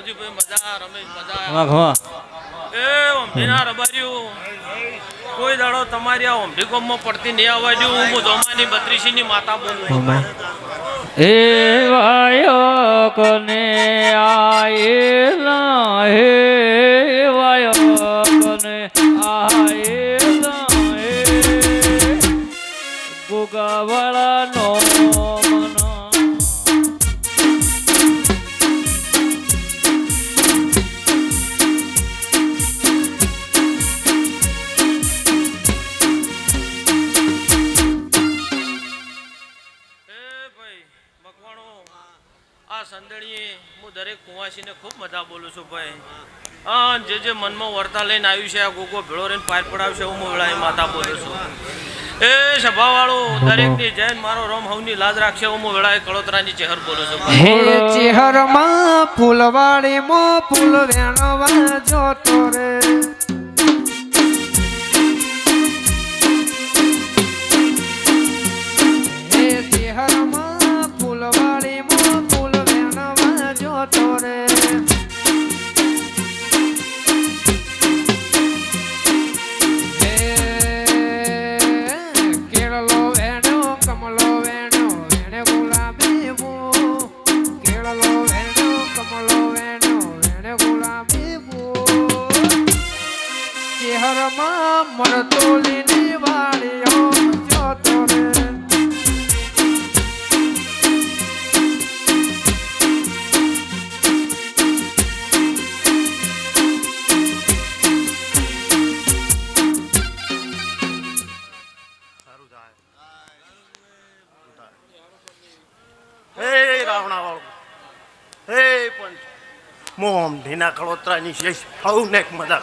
રાવજીભાઈ મજા રમેશ મજા એ ઓમઢીના રબાર્યું કોઈ દાડો તમારી આ ઓમઢી ગામમાં પડતી નહીં આવવા દઉં હું જોમાની 32 ની માતા બોલું એ વાયો કોને આયેલા હે વાયો કોને આયેલા હે ગોગાવાળા નો સંદણીએ હું દરેક કુંવાસીને ખૂબ મજા બોલું છું ભાઈ હા જે મનમાં વર્તા લઈને આવ્યું છે આ ગોગો ભેળો રહીને પાર પડાવશે હું વેળાએ માતા બોલું છું એ સભાવાળો દરેકની જૈન મારો રોમ હવની લાજ રાખશે હું વેળાએ કળોતરાની ચહેર બોલું છું હે ચહેરમાં ફૂલવાડીમાં ફૂલ વેણવા જોતો રે હે ચહેરમાં ફૂલવાડીમાં ફૂલ વેણવા જોતો રે ચહેરમાં મરતોલીની વાળીઓ જોતો રે હે રાવણા વાળો હે પંચ મોમ ઢીના કળોતરાની શેષ હવને મજા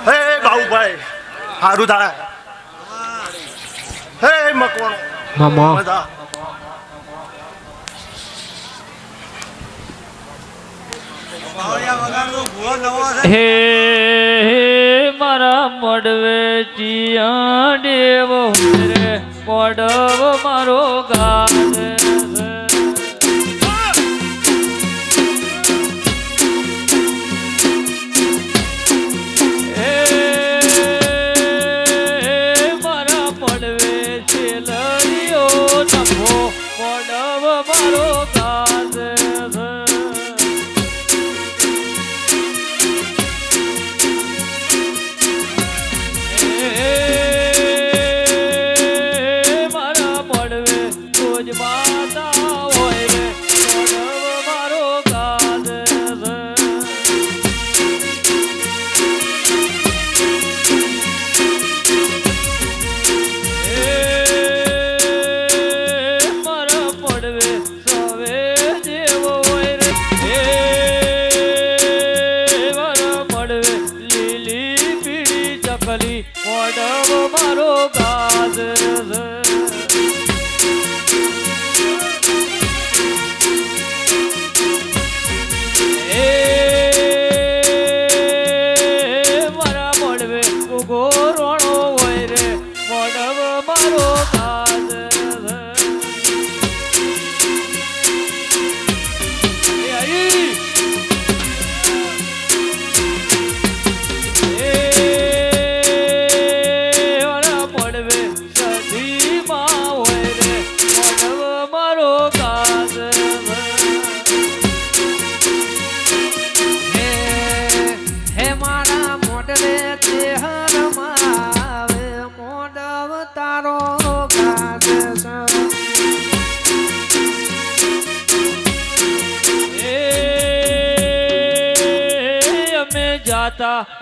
હે બાઉભાઈ હારું થાય હે મકવાણો મામા મજા હે મારા મોડવે ચિયા દેવ રે મોડવ મારો ગાને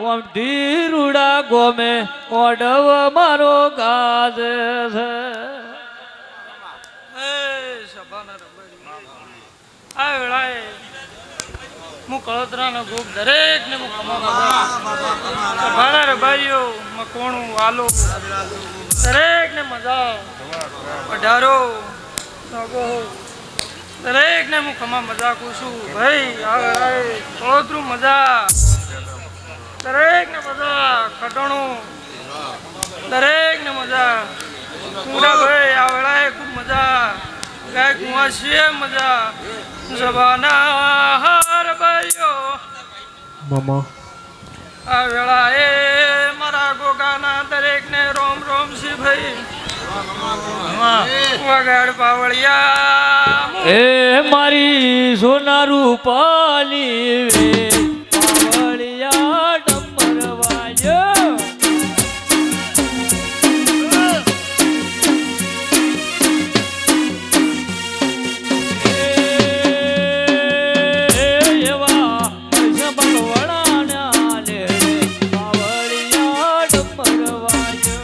ઓમઢી રૂડા ગોમે મોડવ મારો ગાજ છે આ વેળાએ હું કળોતરાનો ગોપ દરેક ને હું કમાવા રબારીઓ મકોણું વાલો દરેક ને મજા અઢારો દરેક ને હું ખમા મજા કું છું ભાઈ આ વેળાએ કળોતરું મજા દરેક ને મજા ખટણું દરેક ને મજા પૂરા ભાઈ આ વેળાએ ખૂબ મજા ગાય કુંવાસીએ મજા જવાના હાર ભાઈઓ મામા આ વેળાએ મારા ગોગાના દરેકને રોમ રોમ સી ભાઈ વગાડ પાવળિયા એ મારી સોના રૂપાલી વે પાવળિયા ડમર વાજો એવા શબળવળાના લે પાવળિયા ડમર વાજો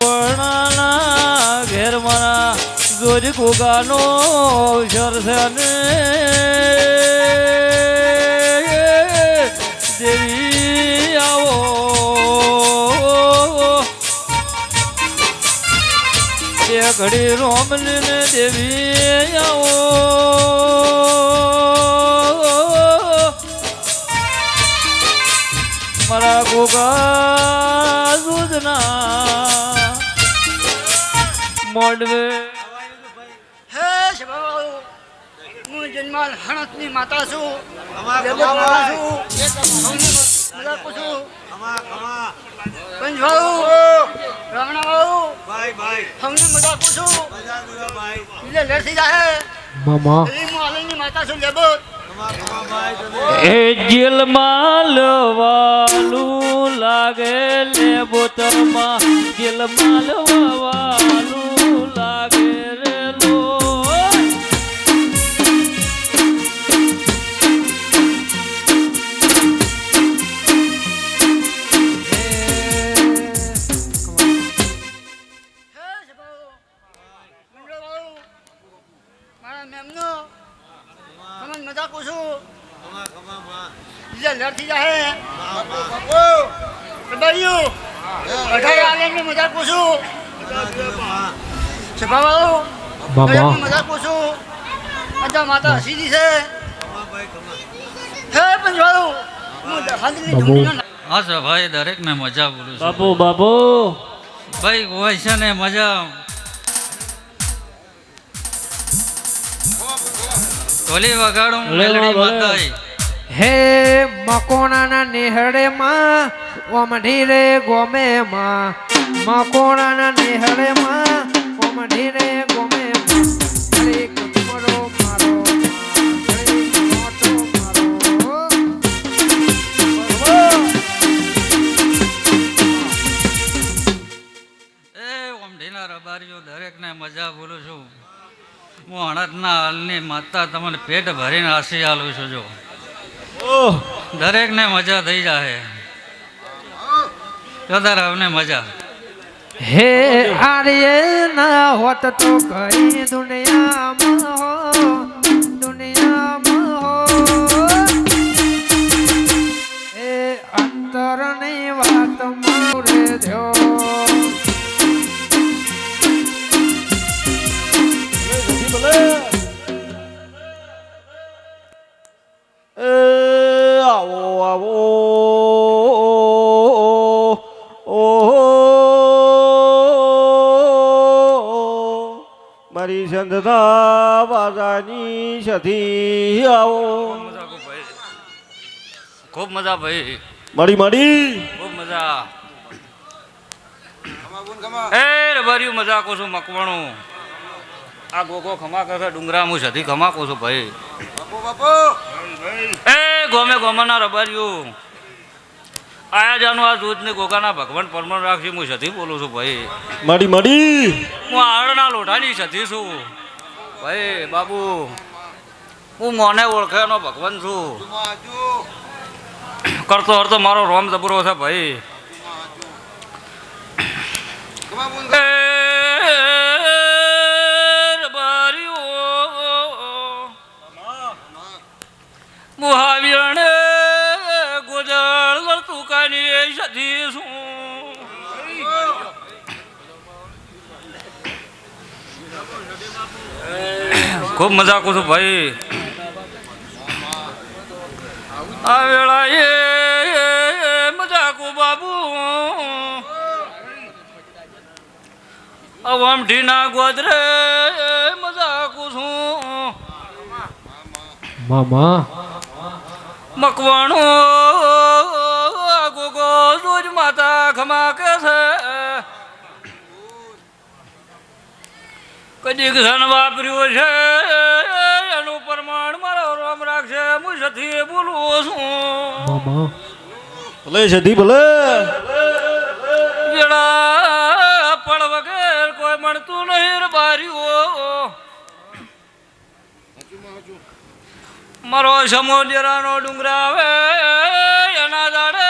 પરણાના ઘેર મારા જોજ ગોગાનો અવસર છે ને દેવી આવો એ ઘડી રોમલીને દેવી આવો મારા ગોગા દૂધના મોડવે હે શબાવાળો, હું જન્માલ હણસની માતા છું. દેવમાતા છું. મજાક છું. પંચવાળું, રાવણાવાળું, હમને મજાક છું. એટલે લેસી જાહે. મામા એવી હું આલમની માતા છું. લેબોત. એ જેલમાં લવાલું લાગે લે બોતમાં જેલમાં લવાલું લાગે રે લો હે શબાવાળો, મંડળવાળું, મારા મેમનો તમને મજાક છું. એટલે લેસી જાહે. ભાઈઓ, અઢાર આલમની મજાક છું. શબાવાળો, મામા મજાક છું. અચ્છા માતા હસીદી છે. હે પંચવાળું, હું હાજરી ઢૂંઢીનો હા સર ભાઈ દરેકને મજા બોલું છું બાપુ બાપુ ભાઈ હોય છે ને મજા ઢોલી વગાડું ભલે, મેલડી ભલે. માતાઈ હે મકોણાના નેહડે માં ઓમઢી રે ગોમે માં મકોણાના નેહડે માં ઓમઢી રે ગોમે માં હરે કમરો મારો હરે મોટો મારો એ ઓમઢીના રબારીઓ દરેકને મજા બોલું છું હું અણદના હાલની માતા તમને પેટ ભરીને આશી આલું છું જો દરેકને મજા થઈ જાય કદાર અમને મજા હે આર્ય ના હોત તો કઈ દુનિયામાં હો દુનિયામાં હો એ અંતરની વાત મોરે ધ્યો આવો આવો મારી સંધતા બાજાની સધી આવો ખૂબ મજા ભાઈ મળી મળી ખૂબ મજા એ રબારીઓ મજાકો છું મકવાણું આ ગોગો ખમા કરે ડુંગરા હું સધી ખમાકો છું ભાઈ એ ગોમે ગોમાના રબારીઓ આયા જાનું આ દૂધને ગોગાના ભગવાન પરમણ રાખી હું સધી બોલું છું ભાઈ મળી મળી હું આળના લોઢાની સધી છું ભાઈ બાબુ હું મોને ઓળખેનો ભગવાન છું કરતો હરતો મારો રોમ જબરો છે ભાઈ મુહાવીરણે ગોજળ વર્તુકાની સધી છું ખૂબ મજા કરું છું ભાઈ આ વેળા એ મજા કો બાબુ અવમઢીના ગોદરે મજા કું છું મામા મકવાણો ગોગો રોજ માતા ખમા કે છે કદી ઘન વાપર્યું છે એનું પ્રમાણ મારો રામ રાખશે હું સથી બોલું છું મામા ભલે સધી ભલે વેળા પળ વગર કોઈ મળતું નહીં રે બારીઓ મારો સમોજરાનો ડુંગરા આવે એના દાડે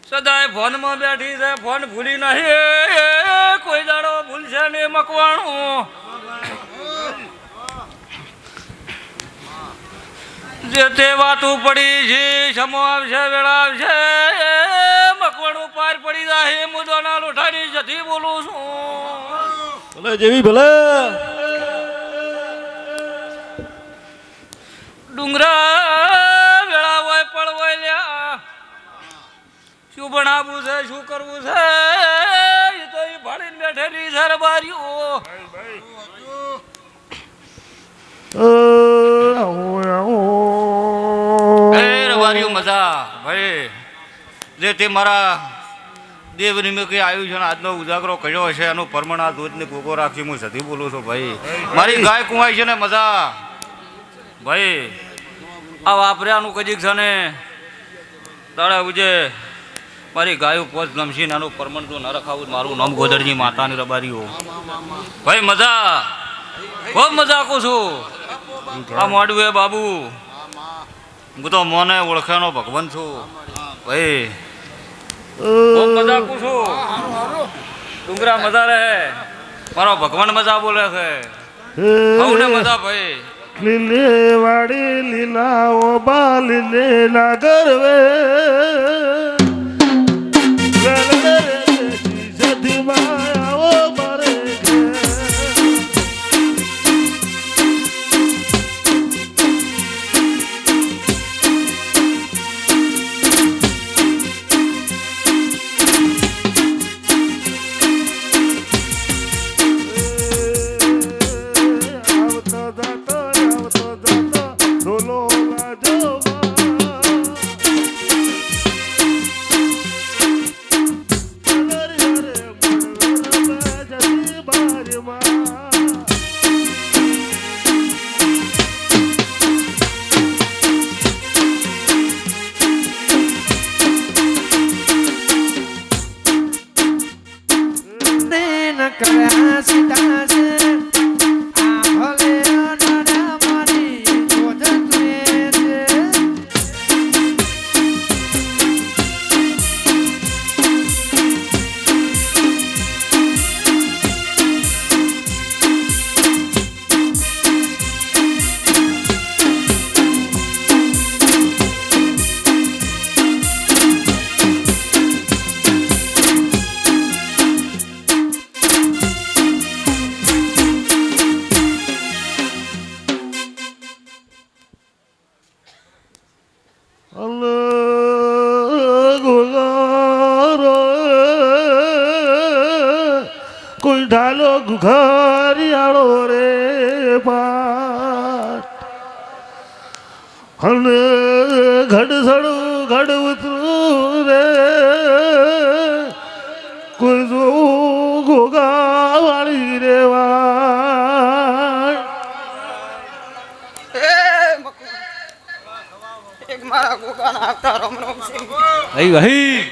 સદાય ફોનમાં બેઠી છે ફોન ભૂલી નહીં કોઈ દાડો ભૂલશે ને મકવાણું જે તે વાતું પડી છે સમો આવશે વેળા આવશે મકવાણું પાર પડી જાય મુદોના લોઠાની જથી બોલું છું ભલે જેવી ભલે ડુંગરા વેળા હોય પળ હોય લ્યા શું ભણાવવું છે શું કરવું છે એ તો એ ભાડીને બેઠેલી છે બારીઓ રવારીઓ મજા ભાઈ જે તે મારા દેવ નિમિત્તે આવ્યું છે ને આજનો ઉજાગરો કર્યો છે એનું પરમણ આ દૂધને ભૂકો રાખી હું સધી બોલું છું ભાઈ મારી ગાય કુંવાઈ છે ને મજા ભાઈ આ વાપર્યાનું કજીક છે ને તારા ઉજે મારી ગાયું પોચ ગમશી નાનું પરમણ જો ન રખાવું મારું નામ ગોદરની માતાની રબારીઓ ભાઈ મજા ખૂબ મજા કું છું આ મોડું એ બાબુ હું તો મોને ઓળખાનો ભગવાન છું ભાઈ ખૂબ મજા કું છું ડુંગરા મજા રહે મારો ભગવાન મજા બોલે છે બહુ મજા ભાઈ લીલે વાડી લીલાઓ બાલીને ના ગરવે કોઈ ઢાલો ઘરિયાળો રે પાટ અને ઘડસડું ઘડ ઉતરું રે કોઈ જો ઘોગા વાળી રે એક મારા ગોગાના આવતા રોમ રોમ છે અહીં અહીં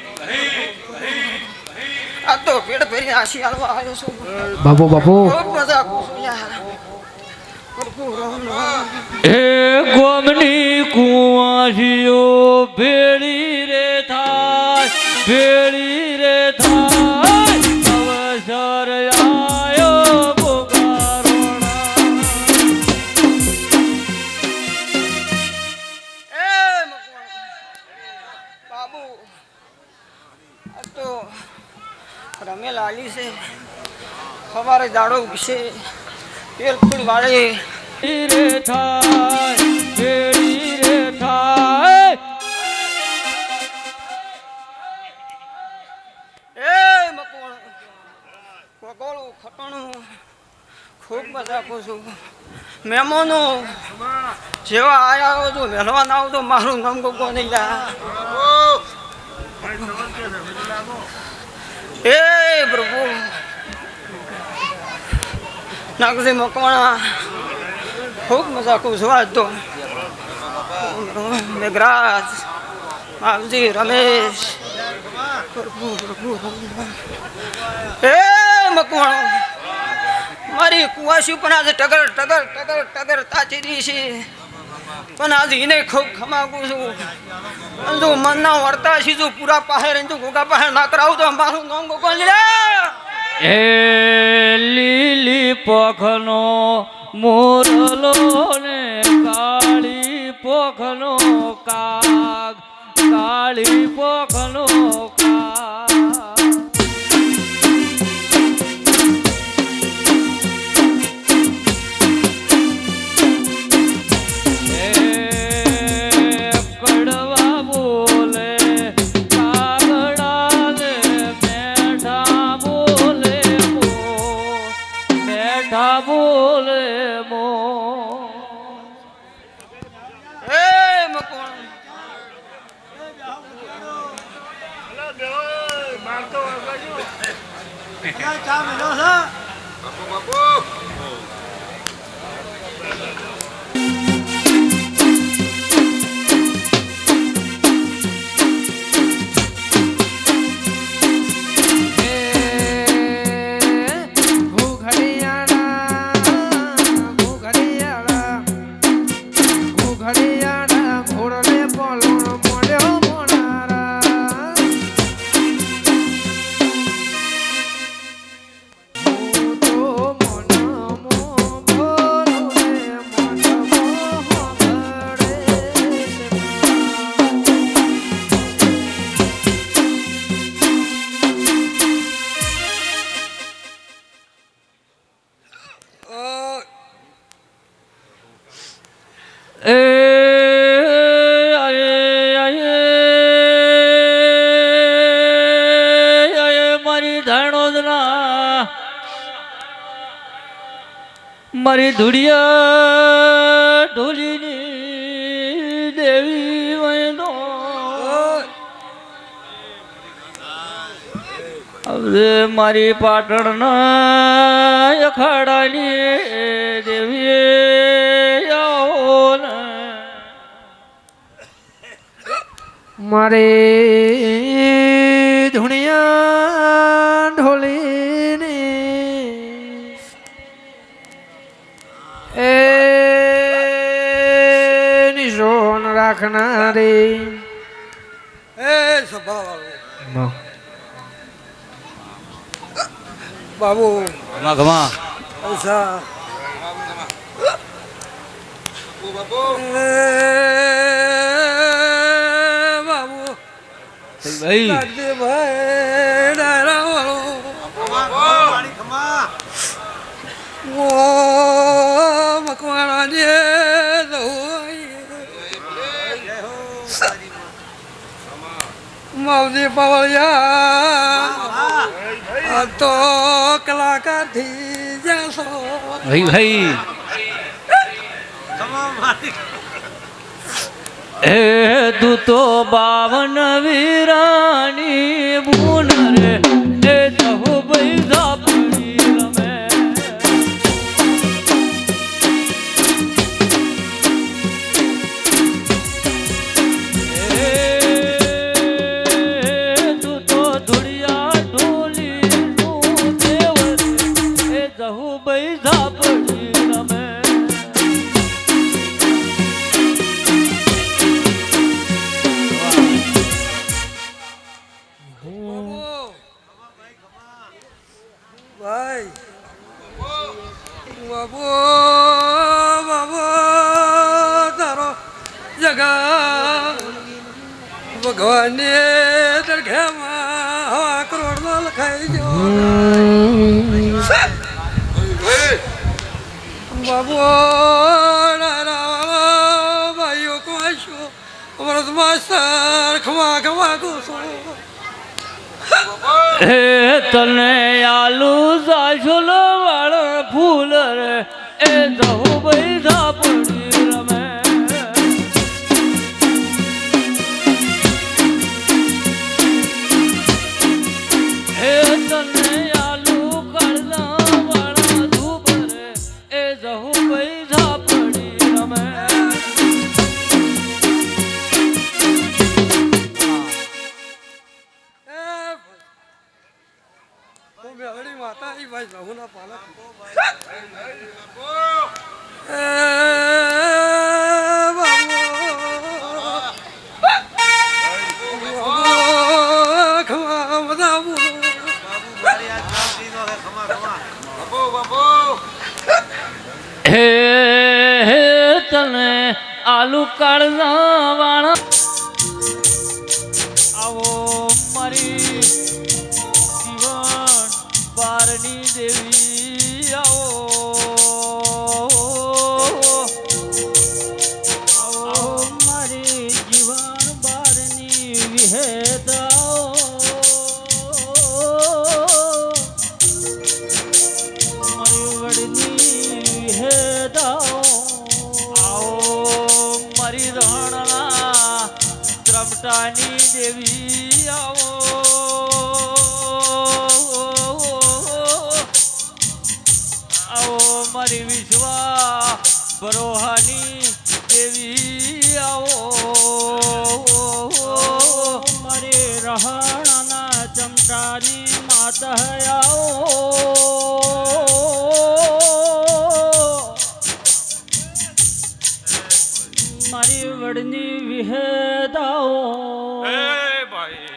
આ તો પેટ ભરી આશી હાલવા આવ્યો છું બાપુ બાપુ ખૂબ મજા કરું છું યાર પ્રભુ રોમ રોમ એ ગોમની કુંવાસીઓ ભેળી રે થાય ભેળી રે થાય અવસર આયો બોગારોણા બાબુ આ તો રમે લાલી છે સવારે દાડો ઉગશે તેલ ફૂલ વાળી રે થાય ભેળી રે થાય એ મકોણ કોગોળું ખટણું ખૂબ મજા કરું છું મહેમાનો જેવા આયા હો તો મહેલવાન આવો તો મારું નામ ગોગો નહીં લા એ પ્રભુ નાગજી મકવાણા ખૂબ મજા કરું છું આજ તો મેઘરાજ માવજી રમેશ પ્રભુ પ્રભુ એ મકવાણો મારી કુવાસી પણ આજે ટગર ટગર ટગર ટગર તાચી રહી છે પણ આજે એને ખૂબ ખમાગું છું અને જો મનના વર્તા છે જો પૂરા પાસે જો ગોગા પાસે ના કરાવું તો મારું નામ ગોગો લે એ લીલી પોખનો મોરલો ને કાળી પોખનો કાગ કાળી પોખનો કાગ કડવા બોલે કાગડા ને મેઠા બોલે મેઠા બોલે મો એ મકોણ મારી ધાણોદના મારી ધુડિયા ઢોલીની દેવી વૈનો હવે મારી પાટણના અખાડાની દેવી આવો ને મારે ધુણિયા ઢોલીની એ નિશોન રાખનારી એ સભા બાબુ ઘમા ઘમા પૈસા બાબુ ભાઈ ભાઈ ડાયરા વાળો મકવાણા જે માવજી પાવળિયા આ તો કલાકાર થી જશો ભાઈ એ તું તો 52 વીરાની બુન રે એ જહુ બૈધા પડી રમે તું તો ધુડિયા ઢોલી નું દેવ એ જહુ બૈધા પડી રમે ભાઈ બાબુ બાબુ તારો જગા ભગવાનને દરગાહમાં હવા કરોડમાં લખાઈ ગયો બાબુ ભાઈઓ કમાઈશું અમૃત માસ્તર ખમા ખમા કુસો હે તને આલુ સાસુલ વાળ ફૂલ રે એ જહુ ભાઈ ધાપડી રમે હે તને આલુ કળના વાળ ધૂપ રે એ જહુ ભાઈ ધાપડી રમે મેળડી માતા ઈ ભાઈ બહુના પાલક ખમા બધા હે હે તને આલુ કાળના વાણા આવો મારી જીવન બારની દેવી આવો મારી જીવન બારની વિહેદાઓ મારી વડની વિહેદાઓ આવો મારી રણના ત્રમટાની દેવી આવો મારી વિશ્વા બરોહાની દેવી આવો મારી રહાણાના ચમટાની માતા આવો મારી વડની વિહેદાઓ એ ભાઈ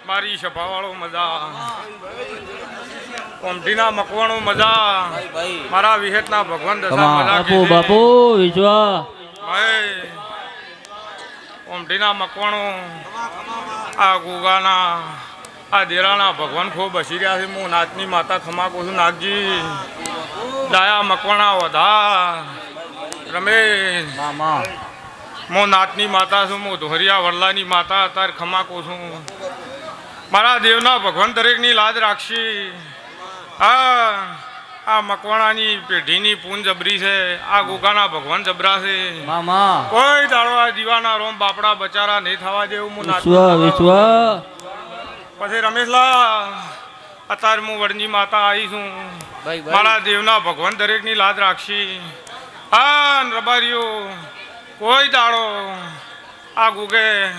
મારી સભાવાળો મજા કોમઠીના મકવાણો મજા મારા વિહેતના ભગવાન દશા મજા બાપુ કીધી. બાપુ વિશ્વા ભાઈ કોમઠીના મકવાણો આ ગુગાના આ દેરાના ભગવાન ખૂબ હસી રહ્યા છે હું નાચની માતા ખમા કહું છું નાગજી ડાયા મકવાણા વધા રમેશ મામા હું નાચની માતા છું હું ધોરિયા વડલાની માતા અત્યારે ખમા કહું છું મારા દેવના ભગવાન દરેકની લાજ રાખશી આ મકવાણાની પેઢીની પૂન જબરી છે આ ગોગાના ભગવાન જબરા છે મામા કોઈ દાડો આ દીવાના રોમ બાપડા બચારા નહીં થવા દેવું હું વિશ્વા વિશ્વા પછી રમેશલા અત્યારે હું વડની માતા આવી છું મારા દેવના ભગવાન દરેકની લાજ રાખશી રબારીઓ કોઈ દાડો આ ગુગે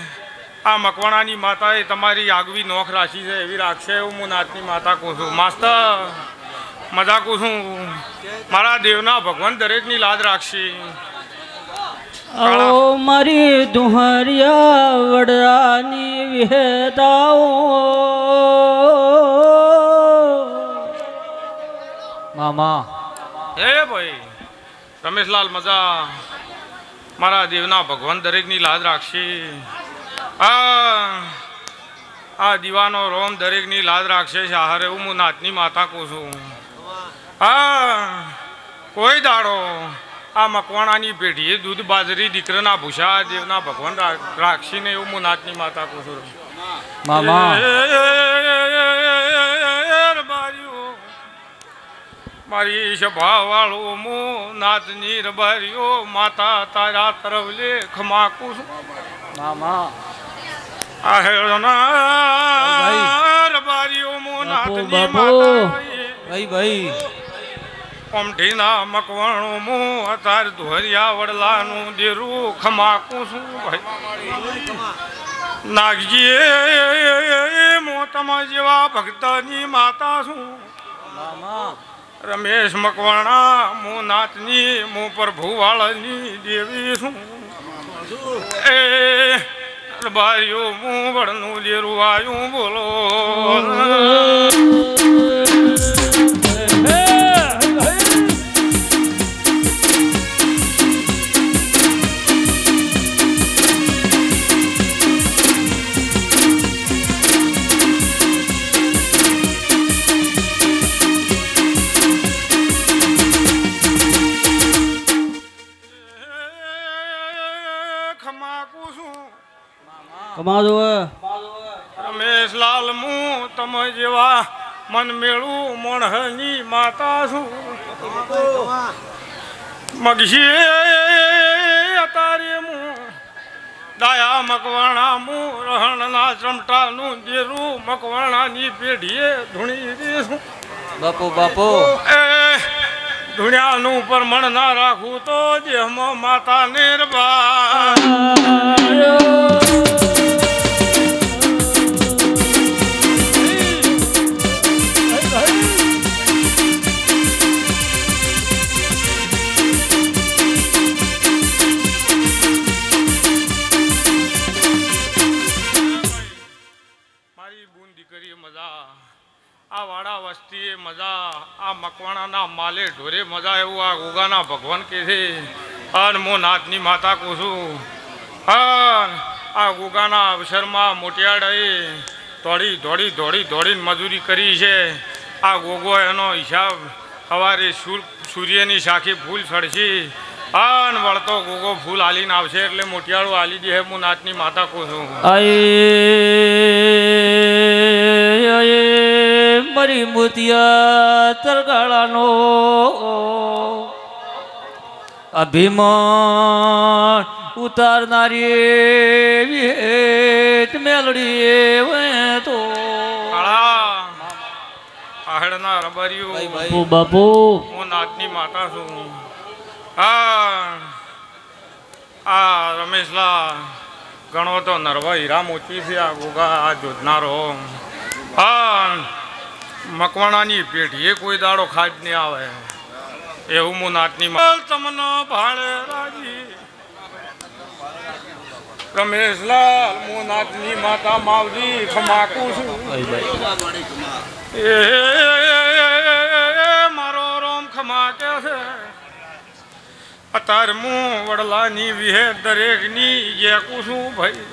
આ મકવાણાની માતાએ તમારી આગવી નોખ રાખી છે એવી રાખશે એવું હું નાચની માતા કહું છું માસ્તર મજા કહું છું મારા દેવના ભગવાન દરેકની લાજ રાખશી આવો મારી દુહરિયા વડરાની વિહેદાઓ મામા હે ભાઈ રમેશલાલ મજા મારા દેવના ભગવાન દરેકની લાજ રાખશી આ દીવાનો રોમ દરેકની લાજ રાખશે હારે એવું હું નાચની માતા કહું છું કોઈ દાડો આ મકવાણાની પેઢીએ દૂધ બાજરી દીકરાના ભૂષા દેવના ભગવાન રાખશીને એવું હું નાચની માતા કહું છું મામા મારી સભા વાળો મો નાચની રબારીઓ માતા તારા તરફ લે ખમા કહું છું મામા આ હેળના રબારીઓ મો નાચની બાપુ માતા ભાઈ ભાઈ કોમઠીના મકવાણો મો અતાર ધોરિયા વડલાનું દેરું ખમા કહું છું ભાઈ નાગજી મો તમા જેવા ભક્તની માતા છું મામા રમેશ મકવાણા મો નાચની મો પ્રભુ વાળની દેવી છું એ બારીઓ મો વડનું દેરું આયું બોલો કમાજો રમેશલાલ હું તમે જેવા મન મેળું મોણહની માતા છું મગશી અતારે હું દાયા મકવાણા હું રહણના ચમટાનું દેરું મકવાણાની પેઢીએ ધૂણી દઈશું બાપુ બાપુ એ ધૂણ્યાનું પરમણ ના રાખું તો દેહમાં માતા નિર્ભા મારી બૂન દીકરીએ મજા આ વાડા વસ્તીએ મજા આ મકવાણાના માલે ઢોરે મજા એવું આ ગોગાના ભગવાન કે છે અન મો નાથની માતા કહું છું અન આ ગોગાના અવસરમાં મોટિયાળાએ દોડીને મજૂરી કરી છે આ ગોગો એનો હિસાબ સવારે સૂર્યની શાખે ફૂલ ચડશે અન વળતો ગોગો ફૂલ હાલીને આવશે એટલે મોટિયાળું હાલી દે હું નાથની માતા કહું છું આયે મારી મોતિયા તરગાળાનો અભિમાન ઉતારનારી વેટ મેલડી તો આહડના રબરિયું બાપુ બાપુ હું નાથની માતા છું આ રમેશલા ગણો તો નરવા હીરા મોતી છે આ ગોગા આ જોધનારો મકવાણાની પેઢીએ કોઈ દાડો ખાજ નહીં આવે એવું હું નાથની તમને ભાડે રાજી રમેશલાલ હું નાથની માતા માવજી ખમાકું છું એ મારો રોમ ખમા કે છે અત્યારે હું વડલાની વિહે દરેકની જેકું છું ભાઈ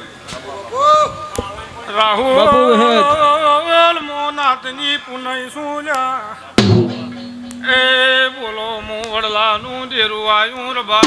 રાહુલ મોનાથની પુનઈ શું લ્યા એ બોલો હું વડલાનું દેરું આયું રબા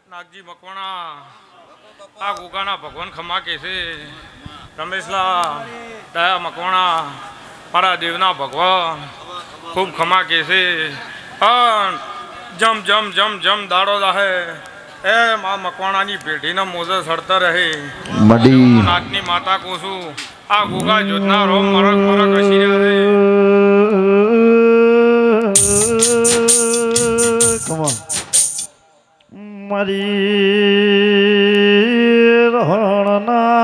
નાગજી મકવાણા આ ગોગાના ભગવાન ખમા કે છે રમેશલા દયા મકવાણા મારા દેવના ભગવાન ખૂબ ખમા કે છે જમ જમ જમ જમ દાડો દાહે એ મા મકવાણાની પેઢીના મોજે સડતા રહે નાથની માતા કહું છું આ ગોગા જોતના રોમ મરક મરક હસી રહ્યા છે મારી રહણના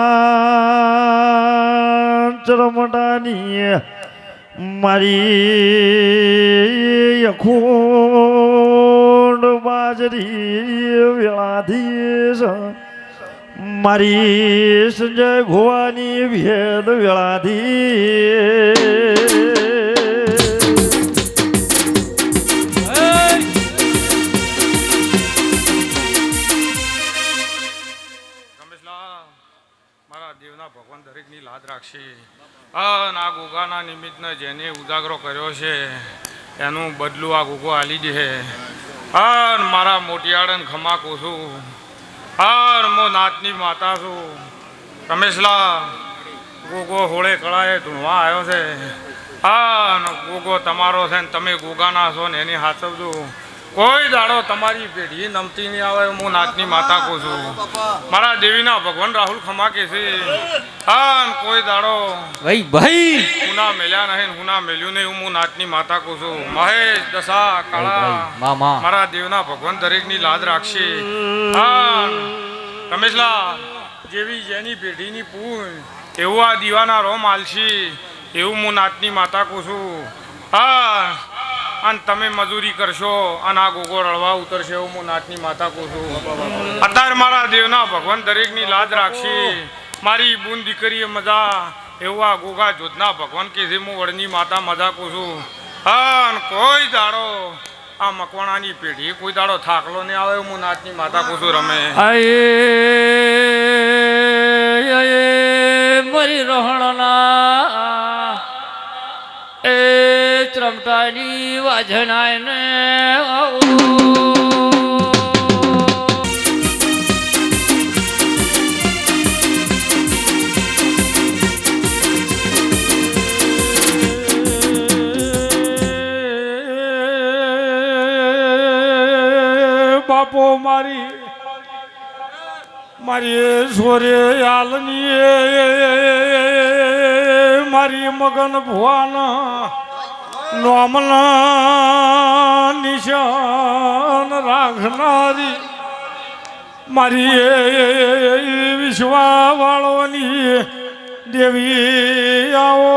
ચરમડાની મારી અખૂંડ બાજરી વેળાધીશ મારી સંજય ભુવાની ભેદ વેળાધીશ ભગવાન દરેકની લાદ રાખશે આ ગોગાના નિમિત્તને જેને ઉજાગરો કર્યો છે એનું બદલું આ ગોગો આલી દે મારા મોટિયાળન ખમા કહું છું મો નાથની માતા છું રમેશલા ગોગો હોળે કળાએ ધૂણવા આવ્યો છે ગોગો તમારો છે ને તમે ગોગાના છો ને એની હાચવજો કોઈ દાડો તમારી પેઢી નમતી નહીં આવે હું નાથની માતા કહું છું મારા દેવીના ભગવાન રાહુલ ખમા કે છે કોઈ દાડો ભાઈ હુના મેલ્યા નહીં હુના મેલ્યું નહીં હું નાથની માતા કહું છું મહેશ દશા કાળા મારા દેવના ભગવાન દરેકની લાદ રાખશે રમેશલા જેવી જેની પેઢીની પૂન એવું આ દીવાના રોમ આલશી એવું હું નાથની માતા કહું છું અને તમે મજૂરી કરશો અને આ ગોગો રળવા ઉતરશે એવું હું નાથની માતા કહું છું અત્યારે મારા દેવના ભગવાન દરેકની લાજ રાખશે મારી બૂન દીકરીએ મજા એવું આ ગોગા જોધના ભગવાન કે છે હું વડની માતા મજા કહું છું અને કોઈ દાડો આ મકવાણાની પેઢી કોઈ દાડો થાકલો નહીં આવે હું નાચની માતા કુસુ રમે આયે મરી રોહણના એ ત્રમટાની વાજનાય ને બાપો મારી સોરે આલની મારી મગન ભુવાન નોમના નિશાન રાખનારી મારી વિશ્વા વાળવાની દેવી આવો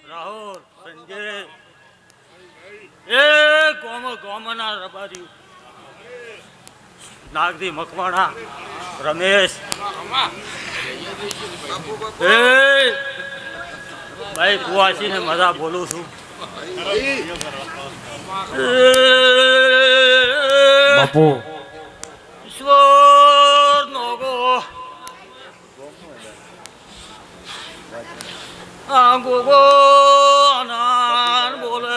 રાહુલ સંજય એ ગોમના રબારી નાગદી મકવાણા રમેશ એ ભાઈ કુવાસીને મજા બોલું છું બાપુ ઈશ્વર નોગો આ ગોગો અનાન બોલે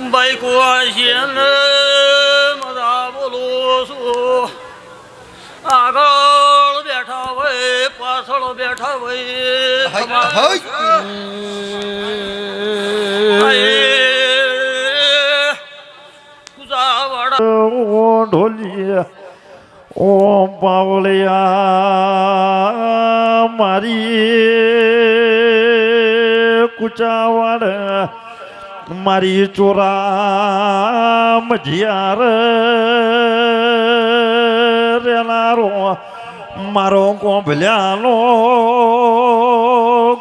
ભાઈ કુવાસીને મજા બોલું છું આગળ બેઠા હોય પાછળ બેઠા હોય ઓ ઢોલિયા ઓ પાવળિયા મારી કુચાવાડ મારી ચોરા મજિયાર રેલારો મારો કોંભલ્યાનો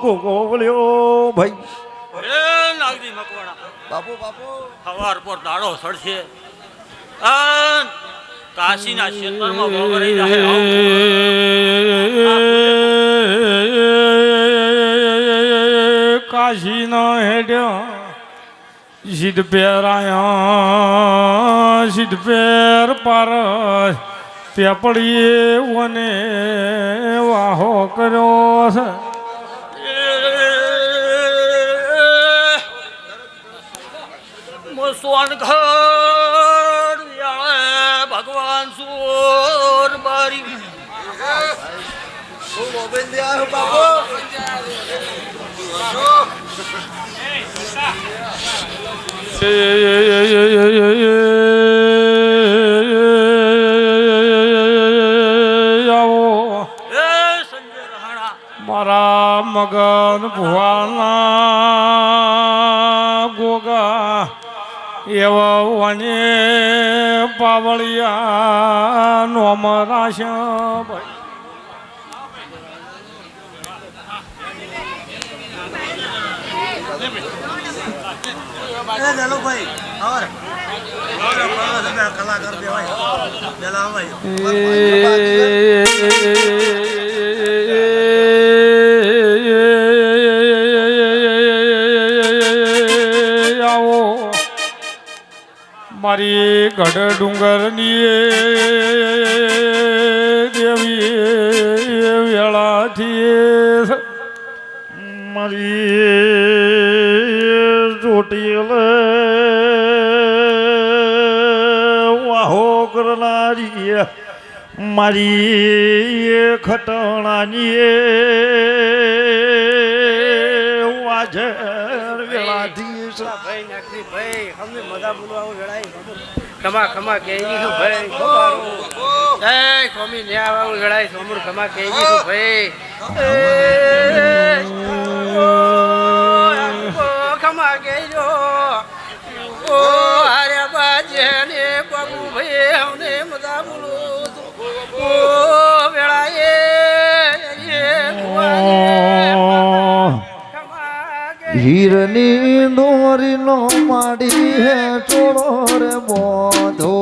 ગોગોવલ્યો ભાઈ એ નાગજી મકવાણા બાપુ હવાર પર દાડો સડશે અન કાશીના ક્ષેત્રમાં વગરી જાય કાશીનો હેડ્યો સિદ્ધ પેરાયા સિદ્ધ પેર પર પેપડીએ વને વાહો કર્યો છે સોનગઢ ભગવાન સુર બારી મારા મગન ભુવાના ગોગા એવા વને પાવળિયા નોમ રાશ્યા ભાઈ કલાકાર આવો મારી ગઢ ડુંગરની દેવી વેળાથી મારી ચોટીલ વાહો કરનારી મારી ખટણાની વાજર વેળાધીશ ભાઈ નાખી ભાઈ અમને મજા બોલવા આવું વેળાય ખમા ખમા કહેજી છું ભાઈ ખમારો એ ખમી ને આવું વેળાય સોમર ખમા કહેજી છું ભાઈ ખમા કહેજો ઓ હીરની દોરીનો માડી હે ચોળો રે બોધો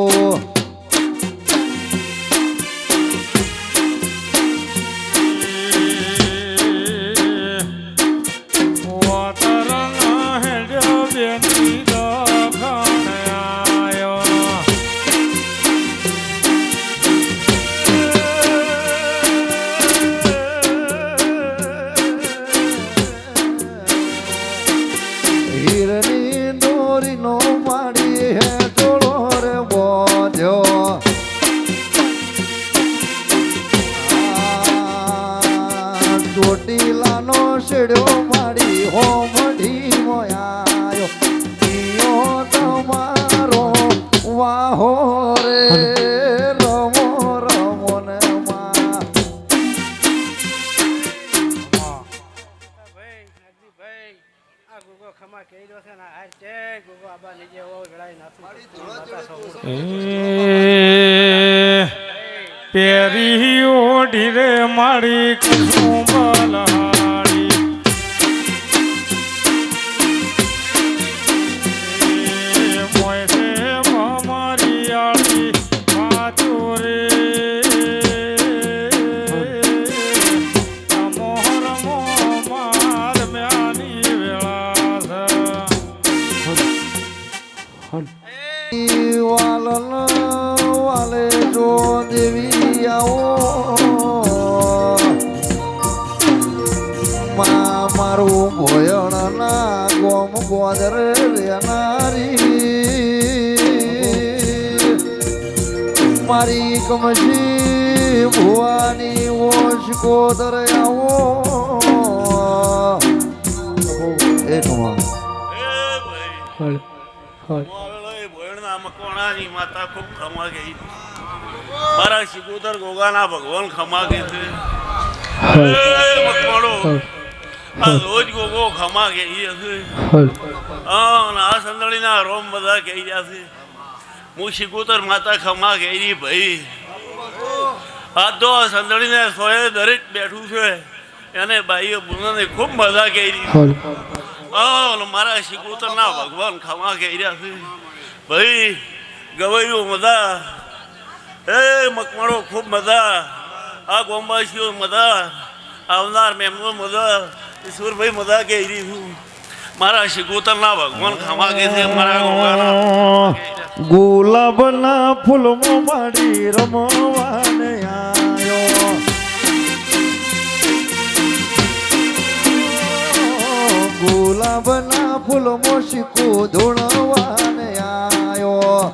હીરની દોરીનો માડી હે ચોળો રે બોધો ચોટીલાનો શેડ્યો માડી હો મઢી મોયાયો ઈયો તમારો વાહો રે રમો રમો ને માં ભાઈ નાગજીભાઈ આ ગુગો ખમા કહી દો છે ને આ છે ગુગો આબા નીચે ઓ લડાઈ નાખું પેરી ઓઢી રે મારી કશું બલહાડી મોય છે મારી આળી વાચો રે મોહર મો માર મ્યાની વેળા વાલન વાલે જો દેવી આવો માં મારું ભોયણ ના ગોમ ગોદર રેનારી મારી કમશી ભુવાની ઓશ ગોદર આવો એક માં મકવાણાની માતા ખૂબ ખમા ગઈ મારા શિકોતર ગોગાના ભગવાન ખમા ગઈ છે મકવાણો આ રોજ ગોગો ખમા ગઈ હશે આ સંદળીના રોમ બધા કહી રહ્યા છે હું શિકોતર માતા ખમા ગઈ ભાઈ આ તો સંદળીને સોએ દરેક બેઠું છે એને બાઈએ બુનાને ખૂબ મજા કરી મારા શિકોતરના ભગવાન ખમા કહી રહ્યા છે ભાઈ ગવાયું મજા એ મકવાણો ખૂબ મજા આ ગોંબાસીઓ મજા આવનાર મેમનો મજા ઈશ્વરભાઈ મજા કહી રહી છું મારા શિકોતરના ભગવાન ખમા કહે છે મારા ગોગાના ગુલાબના ફૂલમાં માડી રમવાને આયો ગુલાબના ફૂલમાં શીખો ધૂણવાને આયો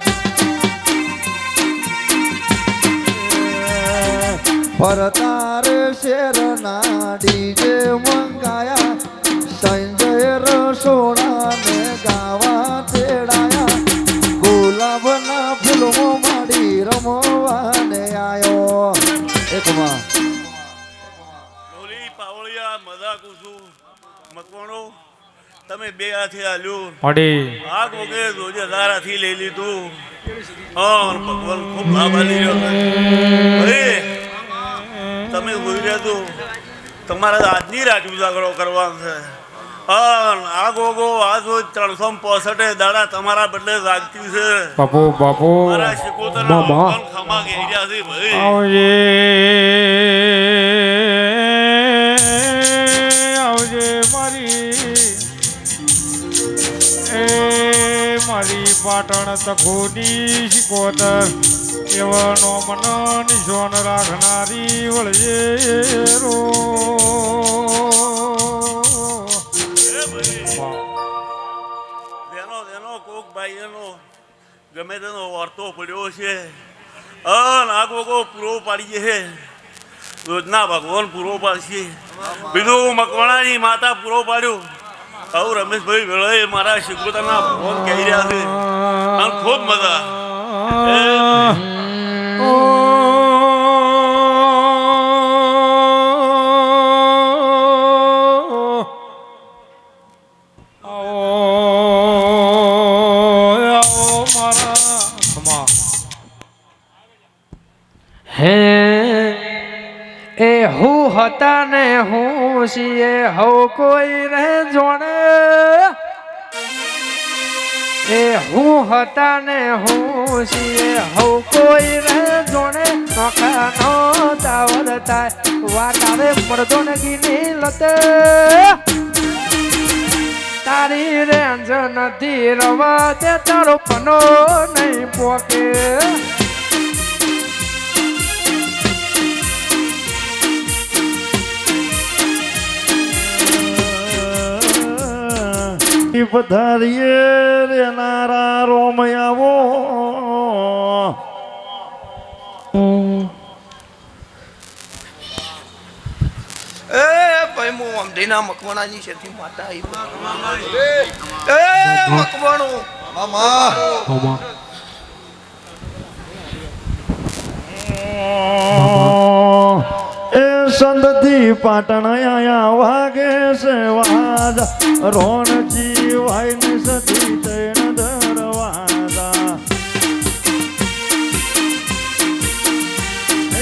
ફરતાર શેરના ડીજે મંગાયા સંજય રસોડાને ગાવા તેડાયા ગુલાબના ફૂલમાં માડી રમવાને આયો એકમાં ડોલી પાવળિયા મજા કુસું મકવાણો તમે બે હાથે આલ્યું અડી આ ગોગે રોજે દારાથી લઈ લીધું હા ભગવાન ખૂબ આભારી રહ્યો ભાઈ તમે જોઈ રહ્યા છો તમારા આજની રાત ઉજાગરો કરવાનો છે આ ગોગો આ રોજ 365 દાડા તમારા બદલે જાગતી છે બાપુ બાપુ મારા શિકોતરના ભગવાન ખમા કહી રહ્યા છે ભાઈ આવજે આવજે મારી પાટણ તખોની શિકોતર એવાનો મન નિશોન રાખનારી વળજે રો જેનો કોક ભાઈ એનો ગમે તેનો વર્તો પડ્યો છે આ ગોગો પૂરો પાડીએ છે રોજના ભગવાન પૂરો પાડશે બીજું મકવાણાની માતા પૂરો પાડ્યો આવું રમેશભાઈ વેળાએ મારા શિકોતરના ભગવાન કહી રહ્યા છે અને ખૂબ મજા હે એ હું હતા ને હું છીએ હવ કોઈ રે જોણે એ હું હતા ને હું છીએ હવ કોઈ રે જોણે નોખા નો તાવર થાય વાત આવે મરદો ને ગીની લતે તારી રેંજ નથી રવા તે તારો પનો નહીં પોકે પધારીએ રે નારા રોમ આવો એ ભાઈ હું અમઢીના મકવાણાની છે માતા આવી એ મકવાણું એ સંદથી પાટણ આયા વાગે છે વાજ રોણજી વાય ને સતી તૈણ દરવાજા એ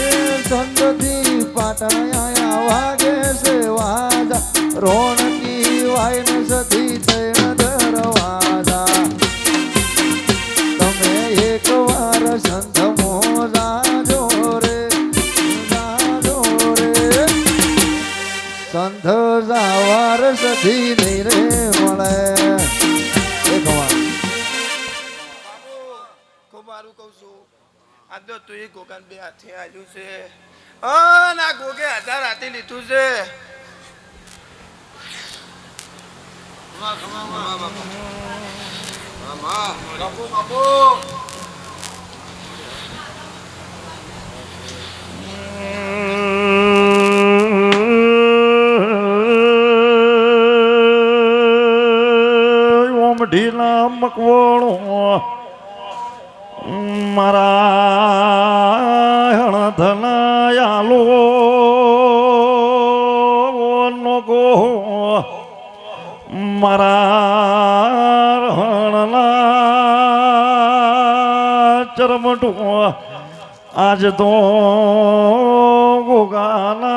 સંદથી પાટણ આયા વાગે છે વાજ રોણજી વાય ને સતી તૈણ દરવાજા તમે એક વાર સંત મોજાજો રે સંત જાવાર સધી નહીં રે મળે એક વાર ખૂબ સારું કહું છું આ તો તું એ ગોગાન બે હાથે આવ્યું છે ના ગોગે 1000 હાથે લીધું છે ઢીલા મકવાણો મારા હણધનાયાલો નોગો મારા હણના ચરમટો આજ તો ગોગાના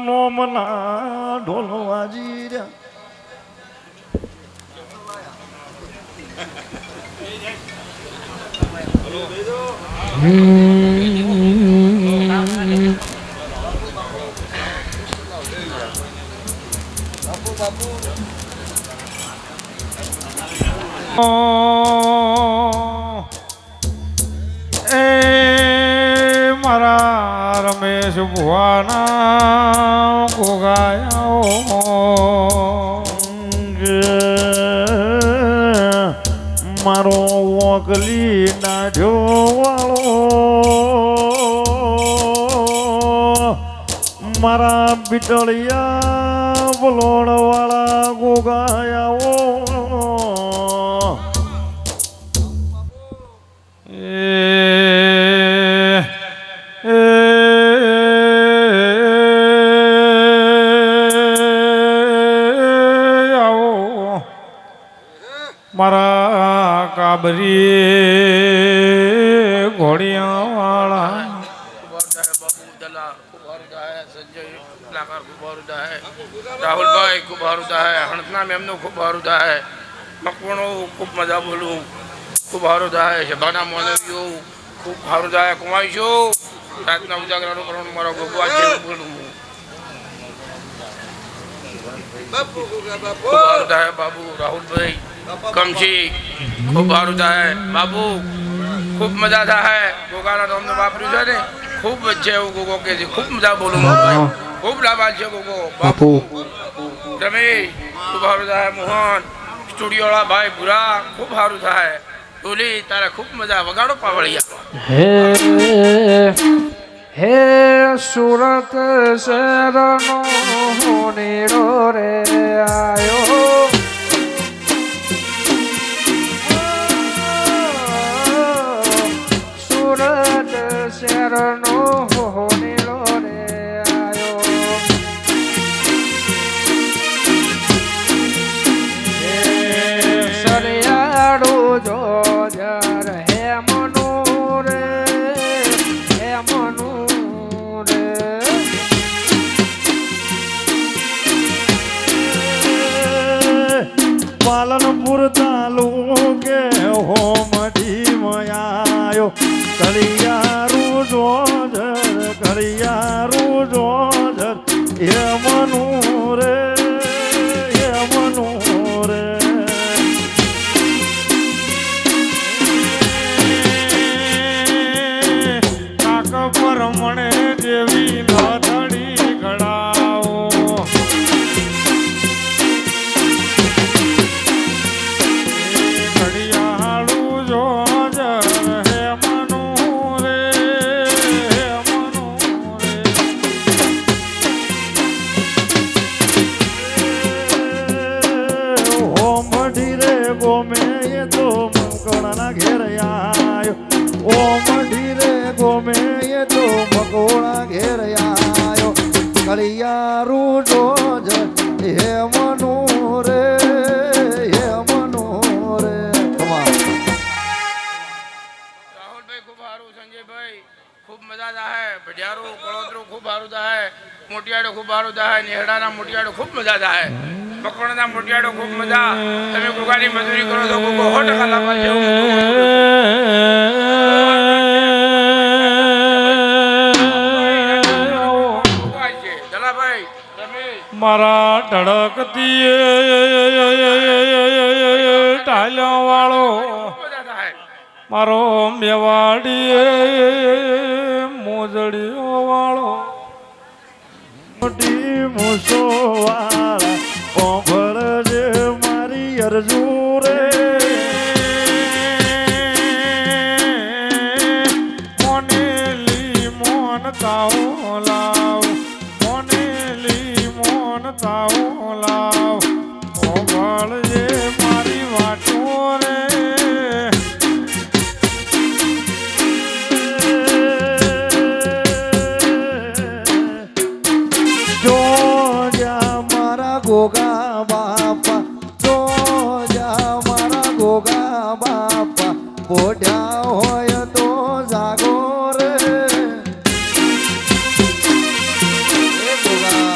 નોમના ઢોલવાજી રહ્યા એ મારા રમેશ ભુવાના ગોગાયા મારો ઓગલી નાઢ્યો વાળો મારા બિટળિયા બલોડ વાળા ગોગાયાઓ મારા કાબરી ઘોડિયાવાળા રાહુલભાઈ ખૂબ સારું થાય હણસના મેમનું ખૂબ સારું થાય મકવાણો ખૂબ મજા બોલું ખૂબ સારું થાય સભાના મોનવીઓ ખૂબ સારું થાય કમાઈશું રાતના ઉજાગરાનું કરવાનું મારો ભગવાન છે બોલું ખૂબ સારું થાય બાબુ રાહુલભાઈ કમશી ખૂબ સારું થાય બાબુ ખૂબ મજા થાય ગોગાના નામને વાપર્યું છે ને ખૂબ છે એવું ગોગો કે છે ખૂબ મજા બોલું ખૂબ લાભાલ છે ગોગો બાપુ રમેશ ખૂબ સારું થાય મોહન સ્ટુડિયોવાળા ભાઈ ભૂરા ખૂબ સારું થાય ટોલી તારે ખૂબ મજા વગાડો પાવળિયા હે હે સુરત શહેરનો નીરો રે આયો સુરત શહેરનો નીરો રે આયો સરિયાળો જો જર હે મનો રે હે મનો રે યમનું રે યમનું રે કાક પર મણે જેવી નાથડી ઘડાવો ઘડિયાળું જો હે મનું રે ઓમ ઢીરે ગોમે એ તો મકવાણા ઘેર આયો ઓમ ઢીરે ગોમે એ તો મકવાણા ઘેર આયો કળિયારું જોજ હે મનું રે હે મનું રે રાહુલભાઈ ખૂબ સારું, સંજયભાઈ ખૂબ મજા થાય, ભડિયારું કળોતરું ખૂબ સારું થાય, મોટિયાડો ખૂબ સારું થાય, નેહડાના મોટિયાડો ખૂબ મજા થાય, મકવાણાના મોટિયાડો ખૂબ મજા. તમે ગુગાની મજૂરી કરો તો ગુગો 100% લાવવા જેવું મારા ધડકતી ટાલ્યા વાળો મારો મેવાડી મોજડીઓ વાળો મોટી મૂસો વાળા ઓભળ જે મારી અરજુ રે મોનેલી મોન તાઓ લાવ મોનેલી મોન તાઓ લાવ ઓભળ જે મારી વાટો રે જો જા મારા ગોગા બાપા જો જા મારા ગોગા બાપા પોઢ્યા હોય તો જાગો રે એ ગોગા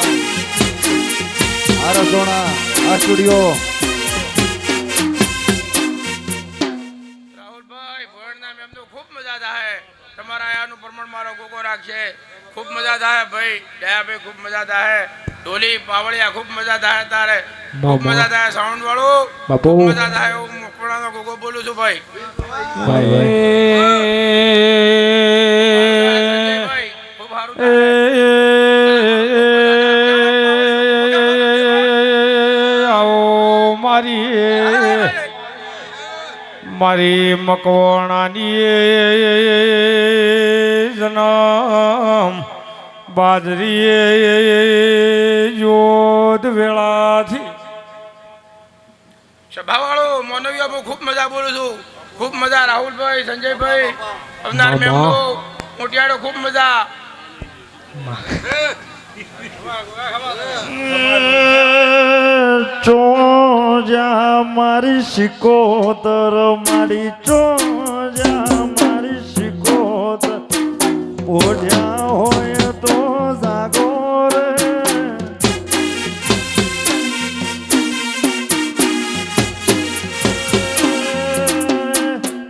આ રસોણા આ સ્ટુડિયો રાહુલભાઈ ભોળના મેમનો ખૂબ મજા થાય, તમારા આયાનું પ્રમાણ મારો ગોગો રાખશે, ખૂબ મજા થાય ભાઈ દયાભાઈ, ખૂબ મજા થાય ઢોલી પાવળિયા, ખૂબ મજા થાય તારે, ખૂબ મજા થાય સાઉન્ડ વાળું, ખૂબ મજા થાય. હું મકવાણાનો ગોગો બોલું છું ભાઈ. સંજયભાઈ, ખૂબ સારું આવો મારી મકવાણાની જન્મ બાજરી યોધ વેળાથી સભાવાળો મોનવિયા હું ખૂબ મજા બોલું છું, ખૂબ મજા. રાહુલભાઈ, સંજયભાઈ, અવનાર મેમનો મોટિયાડો ખૂબ મજા. ચોજા મારી શિકોતર મારી ચોજા મારી શિકોતર ઓઢ્યા હોય તો જાગો રે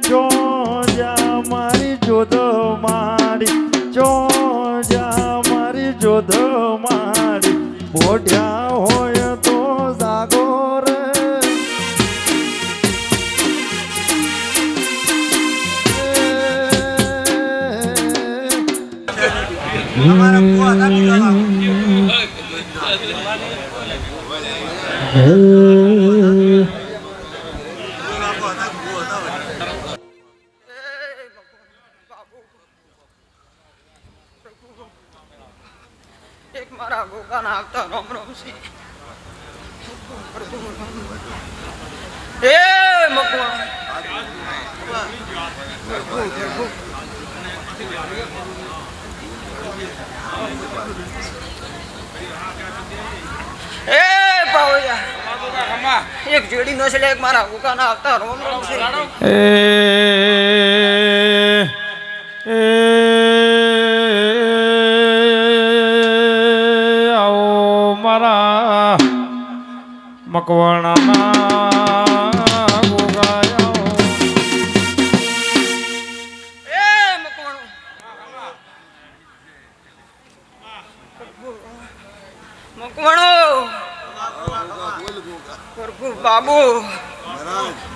ચોજા મારી જોધ મારી ચોજા મારી જોધ મારી ઓઢ્યા હોય તો જાગો રે એક મારા ગોગાના આવતા રોમ રોમ છે. એ મકવાણ એ પાવળિયા એક જેડી નો છે એક મારા ગોગાના આવતા રોમ રોમ છે. આવો મારા મકવાણાના ગોગાયા એ મકવાણો મકવાણો પ્રભુ બાબુ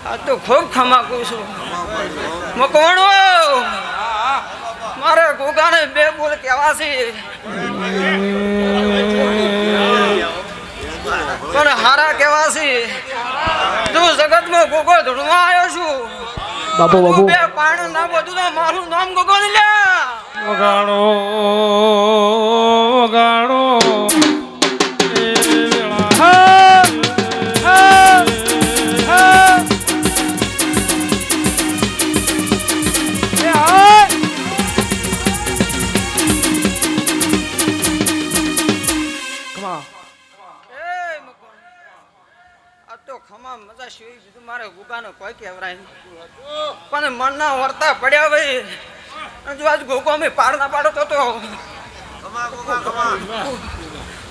આ તો ખૂબ ખમાકું છું મકવાણો મારે ગોગાને બે બોલ કેવા છે પણ હારા કેવા છે તું જગતમાં ગોગો ધૂણવા આવ્યો છું બાબુ બાબુ બે પાણ ના બધું તો મારું નામ ગોગો ને લ્યા વગાડો વગાડો એ વેળા હા હા હા એ હા કમ ઓન એ મકવાણ આ તો ખમા મજા શિવાય બીજું મારે ગોગાનો કોઈ કહેવરાય નહીં પણ મનના વર્તા પડ્યા ભાઈ જો આજ ગોગો અમે પાડ ના પાડો તો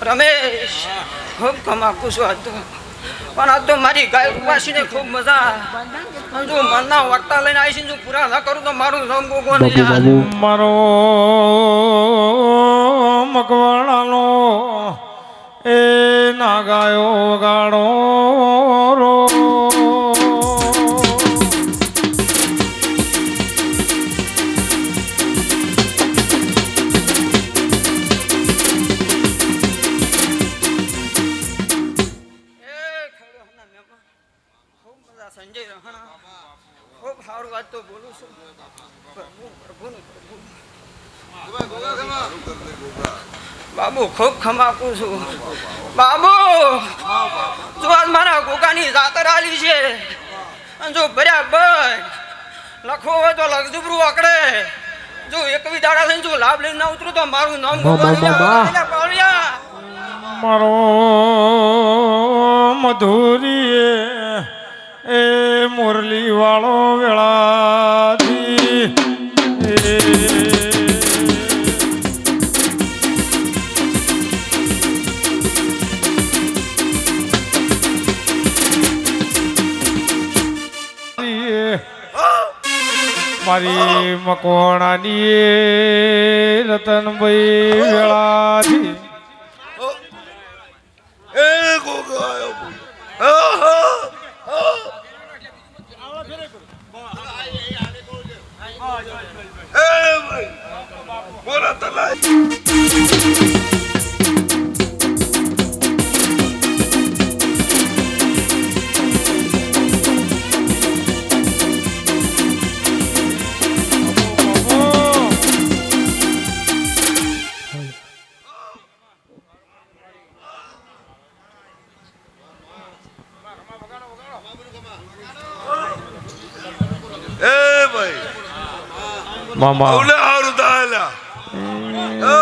રમેશ ખૂબ કમાકું છું આજ તો પણ આજ તો મારી ગાય ઉપાસીને ખૂબ મજા જો મનના વર્તા લઈને આવી છે જો પૂરા ના કરું તો મારું નામ ગોગો નહીં યાર. મારો મકવાણાનો એ ના ગાયો ગાડો રો ખૂબ મજા સંજય રહાણા ખૂબ સારું વાત તો બોલું છું પ્રભુ પ્રભુનું પ્રભુ બાબુ ખૂબ ખમાકું છું બાબુ જો આજ મારા ગોગાની જાતર આલી છે અને જો બરાબર લખવો હોય તો લગજુબરું અકડે જો એકવી દાડા થઈને જો લાભ લઈને ના ઉતરું તો મારું નામ પાવડિયા મારો મધુરી એ મુરલી વાળો વેળાથી મારી મકોણાની રતનભાઈ વેળાથી એ ગોગો આવ્યો એ ભાઈ બોલા તલાય એ ભાઈ મામા ઓલે હારું દાલા એ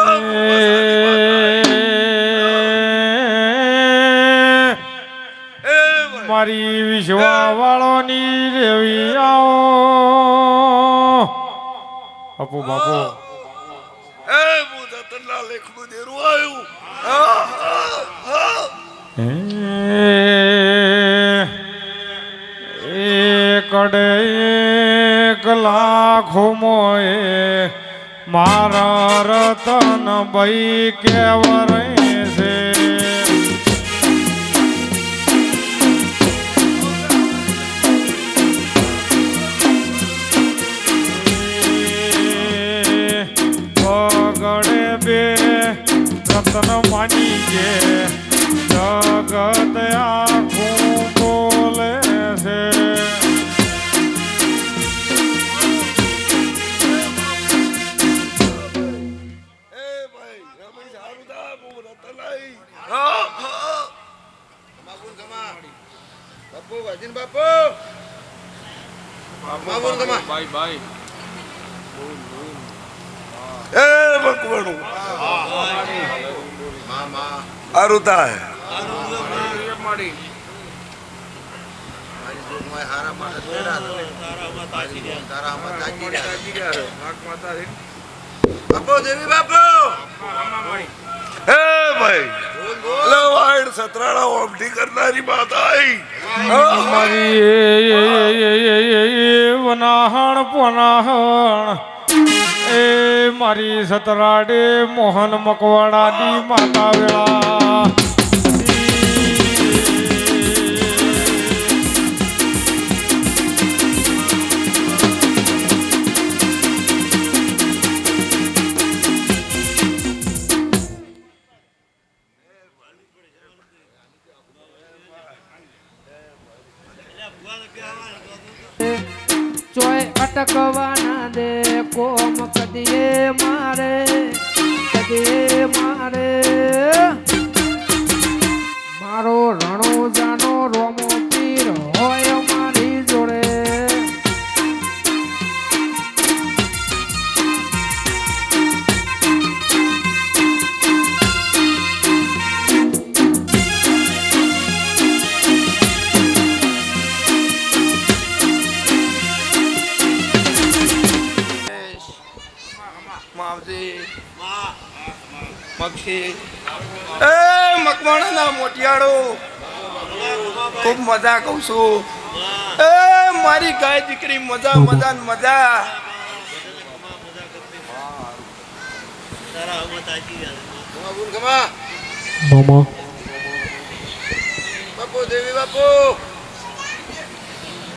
ભાઈ મારી વિશ્વા વાળોની રેવી આવો અપુ બાપુ એ હું તતલા લેખનું દેરું આવ્યું કડે 1 લાખ મોએ મારા રતન ભાઈ કેવરે છે પગડે બે રતન માની કે જગત આખું બોલે છે આરુતા હે બાપુ દેવી બાપુ હે ભાઈ લવાડ સતરાડા ઓમટી કરનારી માતા આઈ મારી વનાહણ પોનાહણ એ એ મારી સતરાડે મોહન મકવાણાની માતા વેળા ચોય અટકવાના દે કોમ કદીએ મારે મારો રણો જાનો રોમો પીર હોય મારી જોડે માવજી મક્ષી એ મકવાણાના મોટિયાળો ખૂબ મજા કહું છું એ મારી ગાય દીકરી મજા મજા ને મજા મામા બાપુ દેવી બાપુ